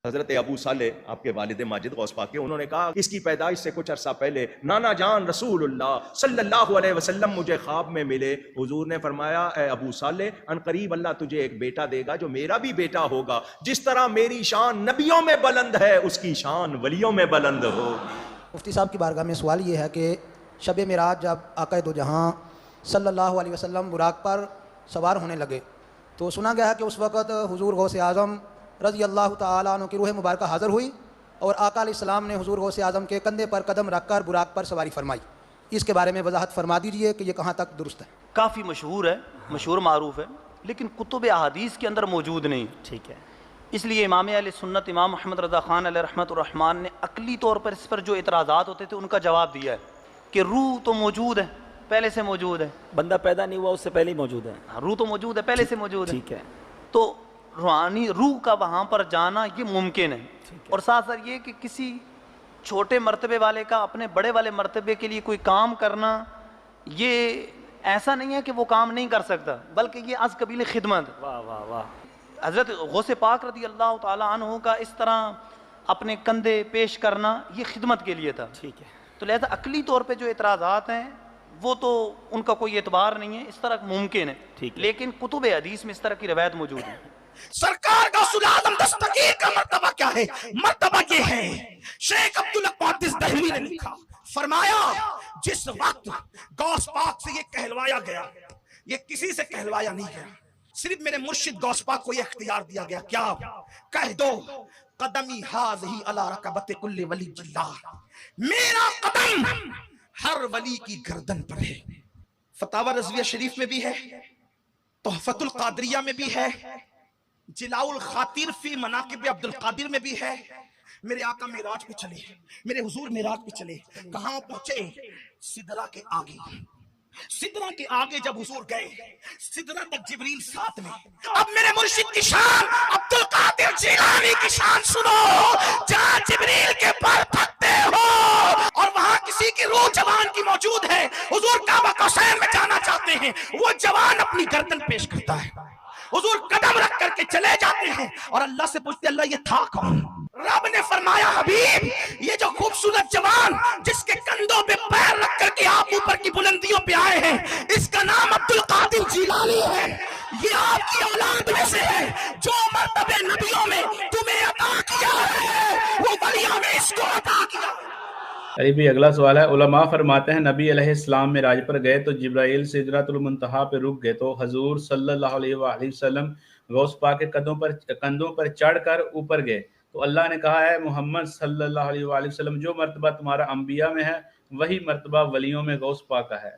حضرت ابو صالح آپ کے والد ماجد غوث پاک کے، انہوں نے کہا اس کی پیدائش سے کچھ عرصہ پہلے نانا جان رسول اللہ صلی اللہ علیہ وسلم مجھے خواب میں ملے. حضور نے فرمایا اے ابو صالح ان قریب اللہ تجھے ایک بیٹا دے گا جو میرا بھی بیٹا ہوگا، جس طرح میری شان نبیوں میں بلند ہے اس کی شان ولیوں میں بلند ہوگی. مفتی صاحب کی بارگاہ میں سوال یہ ہے کہ شب معراج جب آقا دو جہاں صلی اللہ علیہ وسلم براق پر سوار ہونے لگے تو سنا گیا ہے کہ اس وقت حضور غوث اعظم رضی اللہ تعالیٰ عنہ کی روح مبارکہ حاضر ہوئی اور آقا علیہ السلام نے حضور غوث اعظم کے کندھے پر قدم رکھ کر براق پر سواری فرمائی. اس کے بارے میں وضاحت فرما دیجئے کہ یہ کہاں تک درست ہے. کافی مشہور ہے، مشہور معروف ہے، لیکن کتب احادیث کے اندر موجود نہیں. ٹھیک ہے. اس لیے امام اہل سنت امام محمد رضا خان علیہ رحمۃ الرحمن نے عقلی طور پر اس پر جو اعتراضات ہوتے تھے ان کا جواب دیا ہے کہ روح تو موجود ہے، پہلے سے موجود ہے. بندہ پیدا نہیں ہوا اس سے پہلے ہی موجود ہے. روح تو موجود ہے، پہلے سے موجود ہے. ٹھیک ہے. تو روحانی روح کا وہاں پر جانا یہ ممکن ہے. اور ساتھ ساتھ یہ کہ کسی چھوٹے مرتبے والے کا اپنے بڑے والے مرتبے کے لیے کوئی کام کرنا، یہ ایسا نہیں ہے کہ وہ کام نہیں کر سکتا، بلکہ یہ از قبیل خدمت. واہ واہ واہ. حضرت غوث پاک رضی اللہ تعالیٰ عنہ کا اس طرح اپنے کندھے پیش کرنا یہ خدمت کے لیے تھا. ٹھیک ہے. تو لہذا عقلی طور پہ جو اعتراضات ہیں وہ تو ان کا کوئی اعتبار نہیں ہے، اس طرح ممکن ہے. ٹھیک ہے. لیکن کتب حدیث میں اس طرح کی روایت موجود ہے. سرکار غوث العظم دستگیر کا مرتبہ کیا ہے؟ مرتبہ یہ ہے، شیخ عبدالقادر دہلوی نے لکھا، فرمایا جس وقت غوث پاک سے یہ کہلوایا گیا، یہ کسی سے کہلوایا نہیں گیا، صرف میرے مرشد غوث پاک کو یہ اختیار دیا گیا، کیا کہہ دو قدمی ہاذہی علی رکبت کل ولی اللہ، میرا قدم ہر ولی کی گردن پر ہے. فتاوی رضویہ شریف میں بھی ہے، تحفۃ القادریہ میں بھی ہے، جلاء الخاطر فی مناقب عبد القادر میں بھی ہے. میرے آقا معراج پہ چلے، میرے حضور معراج پہ چلے، کہاں پہنچے؟ سدرہ کے آگے. سدرہ کے آگے جب حضور گئے، سدرہ تک جبریل ساتھ میں. اب میرے مرشد کی شان، عبد القادر جیلانی کی شان سنو. جہاں جبریل کے پر تھکتے ہو اور وہاں کسی کی روح جوان کی موجود ہے، حضور کعبہ قوسین میں جانا چاہتے ہیں، وہ جوان اپنی گردن پیش کرتا ہے، حضور قدم رکھ کر کے چلے جاتے ہیں اور اللہ سے پوچھتے اللہ یہ تھا کون؟ رب نے فرمایا حبیب یہ جو خوبصورت جوان جس کے کندھوں پہ پیر رکھ کر کے آپ اوپر کی بلندیوں پہ آئے ہیں، اس کا نام عبد القادر جیلانی ہے. یہ آپ کی اولاد میں سے ہے. جو مرتبے نبیوں میں تمہیں عطا کیا ہے وہ ولیوں میں اس کو عطا کیا. علی بھی اگلا سوال ہے. علماء فرماتے ہیں نبی علیہ السلام معراج پر گئے تو جبرائیل سدرۃ المنتہا پہ رک گئے تو حضور صلی اللہ علیہ وآلہ وسلم غوث پاک کے کندھوں پر چڑھ کر اوپر گئے تو اللہ نے کہا ہے محمد صلی اللہ علیہ وآلہ وسلم جو مرتبہ تمہارا انبیاء میں ہے وہی مرتبہ ولیوں میں غوث پاک کا ہے.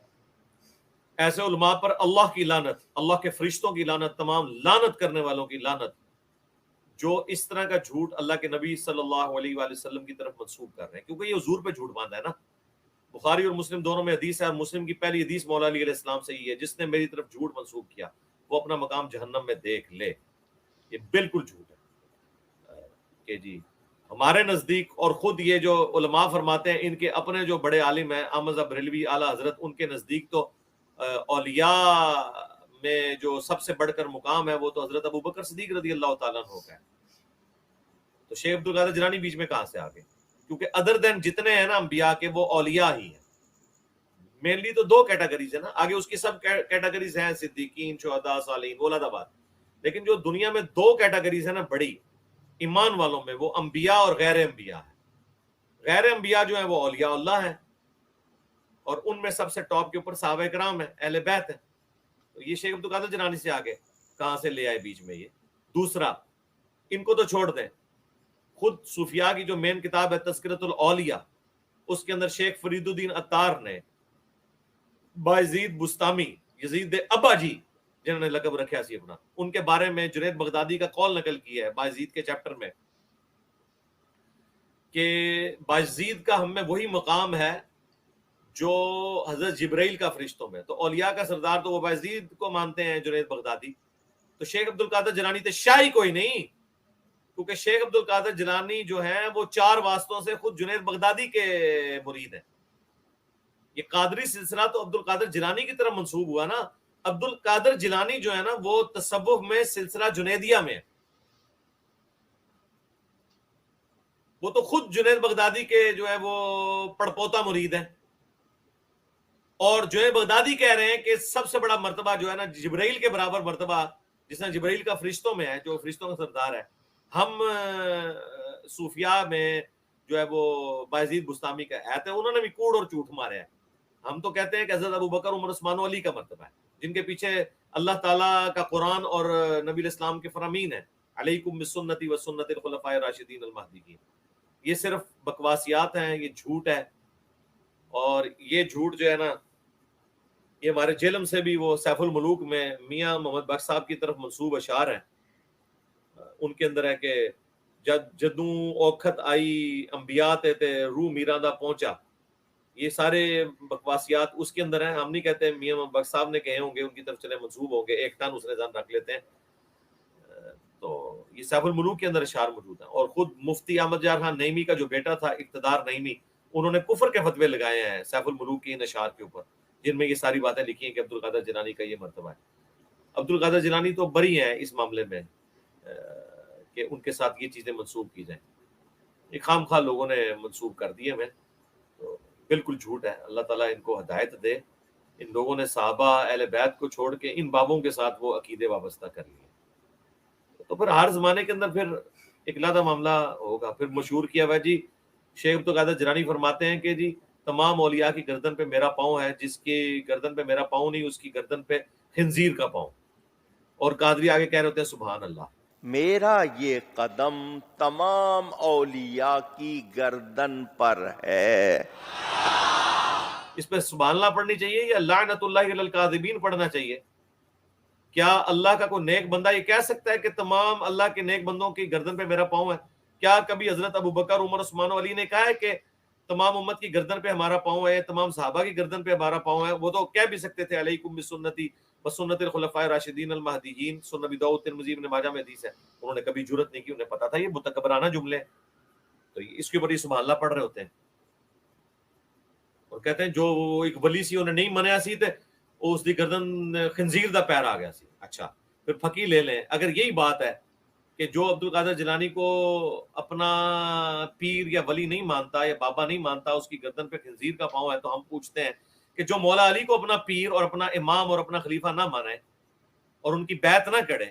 ایسے علماء پر اللہ کی لعنت، اللہ کے فرشتوں کی لعنت، تمام لعنت کرنے والوں کی لعنت جو اس طرح کا جھوٹ اللہ کے نبی صلی اللہ علیہ وآلہ وسلم کی طرف منسوب کر رہے ہیں، کیونکہ یہ حضور پہ جھوٹ باندھا ہے نا. بخاری اور مسلم دونوں میں حدیث ہے، اور مسلم کی پہلی حدیث مولا علی علیہ السلام سے یہ ہے جس نے میری طرف جھوٹ منسوب کیا وہ اپنا مقام جہنم میں دیکھ لے. یہ بالکل جھوٹ ہے کہ جی ہمارے نزدیک، اور خود یہ جو علماء فرماتے ہیں ان کے اپنے جو بڑے عالم ہیں احمد بریلوی اعلیٰ حضرت، ان کے نزدیک تو اولیاء میں جو سب سے بڑھ کر مقام ہے وہ تو حضرت ابوبکر صدیق رضی اللہ تعالیٰ عنہ کا ہے. تو شیخ عبدالقادر جیلانی بیچ میں کہاں سے آ گئے؟ کیونکہ ادر دین جتنے ہیں نا انبیاء کے وہ اولیاء ہی ہیں. مینلی تو دو کیٹیگریز ہیں نا، آگے اس کی سب کیٹیگریز ہیں، صدیقین، شہداء، صالحین، وہ الگ بات. لیکن جو دنیا میں دو کیٹیگریز ہیں نا بڑی ایمان والوں میں، وہ انبیاء اور غیر انبیاء ہیں. غیر انبیاء جو ہیں وہ اولیاء اللہ ہیں، اور ان میں سب سے ٹاپ کے اوپر صحابہ کرام ہیں، اہل بیت ہیں. تو یہ شیخ عبدالقادر جیلانی سے آگے کہاں سے لے آئے بیچ میں یہ؟ دوسرا، ان کو تو چھوڑ دیں، خود صوفیاء کی جو مین کتاب ہے تذکرۃ الاولیاء، اس کے اندر شیخ فرید الدین عطار نے بایزید بستامی، یزید ابا جی جنہوں نے لقب رکھا سی اپنا، ان کے بارے میں جنید بغدادی کا قول نقل کیا ہے بایزید کے چیپٹر میں کہ بایزید کا ہم میں وہی مقام ہے جو حضرت جبرائیل کا فرشتوں میں. تو اولیاء کا سردار تو وہ بایزید کو مانتے ہیں جنید بغدادی. تو شیخ عبدالقادر جیلانی تو شاہی کوئی نہیں، کیونکہ شیخ عبدالقادر جیلانی جو ہیں وہ 4 واسطوں سے خود جنید بغدادی کے مرید ہیں. یہ قادری سلسلہ تو عبدالقادر جیلانی کی طرف منسوب ہوا نا. عبدالقادر جیلانی جو ہے نا وہ تصوف میں سلسلہ جنیدیہ میں ہے. وہ تو خود جنید بغدادی کے جو ہے وہ پڑپوتا مرید ہیں، اور جنید بغدادی کہہ رہے ہیں کہ سب سے بڑا مرتبہ جو ہے نا جبرائیل کے برابر مرتبہ جس طرح جبرائیل کا فرشتوں میں ہے، جو فرشتوں کا سردار ہے. ہم صوفیاء میں جو ہے وہ بایزید بستامی کا آیت ہے، انہوں نے بھی کوڑ اور جھوٹ مارے ہیں. ہم تو کہتے ہیں کہ حضرت ابو بکر، عمر، عثمان و علی کا مرتبہ ہے، جن کے پیچھے اللہ تعالیٰ کا قرآن اور نبی الاسلام کے فرامین ہیں، علیکم بسنتی و سنت الخلفاء الراشدین المہدیین. یہ صرف بکواسیات ہیں، یہ جھوٹ ہے. اور یہ جھوٹ جو ہے نا یہ ہمارے جیلم سے بھی وہ سیف الملوک میں میاں محمد بخش صاحب کی طرف منسوب اشعار ہیں. ان کے اندر ہے کہ جدوں اوکھت آئی انبیاء تے روح میرا دا پہنچا، یہ سارے بکواسیات اس کے اندر ہیں. ہم نہیں کہتے، میاں محمد بخش صاحب نے کہے ہوں گے، ان کی طرف چلے منسوب ہوں گے، ایک ٹن اس نے زن رکھ لیتے ہیں. تو یہ سیف الملوک کے اندر اشعار موجود ہیں. اور خود مفتی احمد جار خان نعیمی کا جو بیٹا تھا اقتدار نعیمی، انہوں نے کفر کے فتوے لگائے ہیں سیف الملوک کے ان اشعار کے اوپر، جن میں یہ ساری باتیں لکھی ہیں کہ عبدالقادر جیلانی کا یہ مرتبہ ہے. عبدالقادر جیلانی تو بری ہیں اس معاملے میں کہ ان کے ساتھ یہ چیزیں منسوب کی جائیں. یہ خام خواہ لوگوں نے منسوب کر دی ہمیں، تو بالکل جھوٹ ہے. اللہ تعالیٰ ان کو ہدایت دے. ان لوگوں نے صحابہ اہل بیت کو چھوڑ کے ان بابوں کے ساتھ وہ عقیدے وابستہ کر لیے. تو پھر ہر زمانے کے اندر پھر ایک علیحدہ معاملہ ہوگا. پھر مشہور کیا ہوا جی شیخ عبدالقادر جیلانی فرماتے ہیں کہ جی تمام اولیاء کی گردن پہ میرا پاؤں ہے، جس کی گردن پہ میرا پاؤں نہیں اس کی گردن پہ خنزیر کا پاؤں. اور قادری آگے کہہ رہے ہوتے ہیں سبحان اللہ، میرا یہ قدم تمام اولیاء کی گردن پر ہے. اس پہ سبحان اللہ پڑھنی چاہیے یا لعنت اللہ علی الکاذبین پڑھنا چاہیے؟ کیا اللہ کا کوئی نیک بندہ یہ کہہ سکتا ہے کہ تمام اللہ کے نیک بندوں کی گردن پہ میرا پاؤں ہے؟ کیا کبھی حضرت ابو بکر، عمر، عثمان و علی نے کہا ہے کہ تمام امت کی گردن پہ ہمارا پاؤں ہے، تمام صحابہ کی گردن پہ ہمارا پاؤں ہے؟ وہ تو کہہ بھی سکتے تھے علیکم بسنتی وسنت الخلفاء الراشدین المہدیین، سنن ابی داؤد، ترمذی، ابن ماجہ میں حدیث ہے. انہوں نے کبھی جرأت نہیں کی، انہیں پتا تھا یہ متکبرانہ جملے ہیں. تو اس کے اوپر یہ سبحان اللہ پڑھ رہے ہوتے ہیں اور کہتے ہیں جو ایک ولی سی انہیں نہیں منیا سی تے اس دی گردن خنزیر دا پیر آ گیا سی. اچھا پھر پھکی لے لیں. اگر یہی بات ہے کہ جو عبدالقادر جیلانی کو اپنا پیر یا ولی نہیں مانتا یا بابا نہیں مانتا اس کی گردن پہ خنزیر کا پاؤں ہے، تو ہم پوچھتے ہیں کہ جو مولا علی کو اپنا پیر اور اپنا امام اور اپنا خلیفہ نہ مانے اور ان کی بیعت نہ کرے،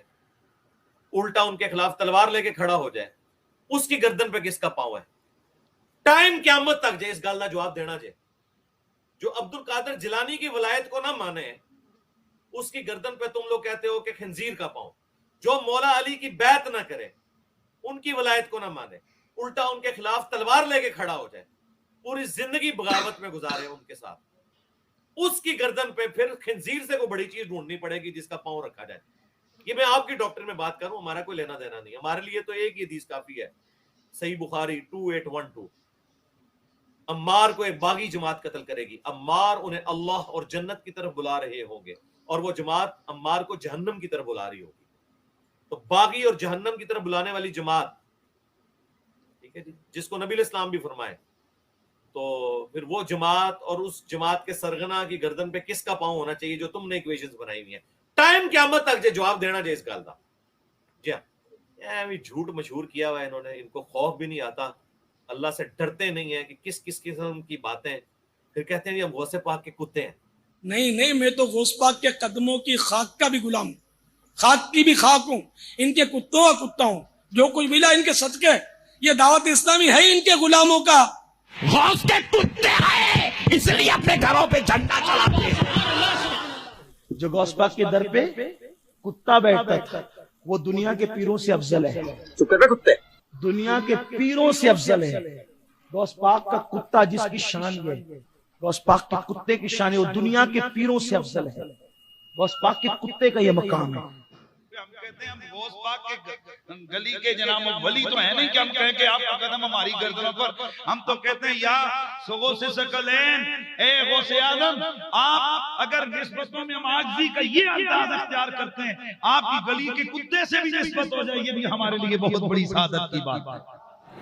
الٹا ان کے خلاف تلوار لے کے کھڑا ہو جائے، اس کی گردن پہ کس کا پاؤں ہے؟ ٹائم قیامت تک جائے اس گل کا جواب دینا جائے. جو عبدالقادر جیلانی کی ولایت کو نہ مانے اس کی گردن پہ تم لوگ کہتے ہو کہ خنزیر کا پاؤں. جو مولا علی کی بیعت نہ کرے، ان کی ولایت کو نہ مانے، الٹا ان کے خلاف تلوار لے کے کھڑا ہو جائے، پوری زندگی بغاوت میں گزارے ان کے ساتھ، اس کی گردن پہ پھر خنزیر سے کوئی بڑی چیز ڈھونڈنی پڑے گی جس کا پاؤں رکھا جائے. یہ میں آپ کی ڈاکٹر میں بات کروں، ہمارا کوئی لینا دینا نہیں. ہمارے لیے تو ایک ہی حدیث کافی ہے، صحیح بخاری 2812. عمار کو ایک باغی جماعت قتل کرے گی، عمار انہیں اللہ اور جنت کی طرف بلا رہے ہوں گے اور وہ جماعت عمار کو جہنم کی طرف بلا رہی ہوگی. تو باغی اور جہنم کی طرف بلانے والی جماعت، ٹھیک ہے جی، جس کو نبی علیہ السلام بھی فرمائے، تو پھر وہ جماعت اور اس جماعت کے سرغنہ کی گردن پہ کس کا پاؤں ہونا چاہیے جو تم نے ایکویشنز بنائی ہوئی ہیں؟ ٹائم قیامت تک جو جواب دینا چاہیے اس گل کا. جی ہاں، جھوٹ مشہور کیا ہوا ہے انہوں نے. ان کو خوف بھی نہیں آتا، اللہ سے ڈرتے نہیں ہیں کہ کس کس قسم کی باتیں. پھر کہتے ہیں یہ غوث پاک کے کتے ہیں. نہیں، میں تو غوث پاک کے قدموں کی خاک کا بھی غلام ہوں، خاک کی بھی خاک ہوں، ان کے کتوں کا کتا ہوں. جو کچھ ملا ان کے صدقے. یہ دعوت اسلامی ہے ان کے غلاموں کا. غوث کے کتے ہیں اس لیے اپنے گھروں پہ جھنڈا چلاتے ہیں. جو غوث پاک کے در پہ کتا بیٹھتا تھا وہ دنیا کے پیروں سے افضل ہے. دنیا کے پیروں سے افضل ہے. غوث پاک کا کتا جس کی شان ہے، غوث پاک کے کتے کی شان ہے، وہ دنیا کے پیروں سے افضل ہے. غوث پاک کے کتے کا یہ مقام ہے. ہم کہتے ہیں ہم غوث پاک کے گلی کے جناب ولی تو ہے نہیں کہ ہم کہیں کہ آپ کا قدم ہماری گردنوں پر. ہم تو کہتے ہیں یا غوث ثقلین، اے غوث اعظم، آپ اگر نسبتوں میں ہم عاجزی کا یہ انداز اختیار کرتے ہیں، آپ کی گلی کے کتے سے بھی نسبت ہو جائے، یہ بھی ہمارے لیے بہت بڑی سعادت کی بات ہے.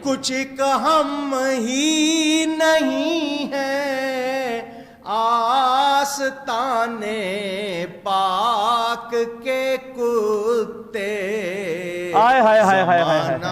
کچھ کہم ہی نہیں ہے آستانے پاک کے کتے، زمانہ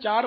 4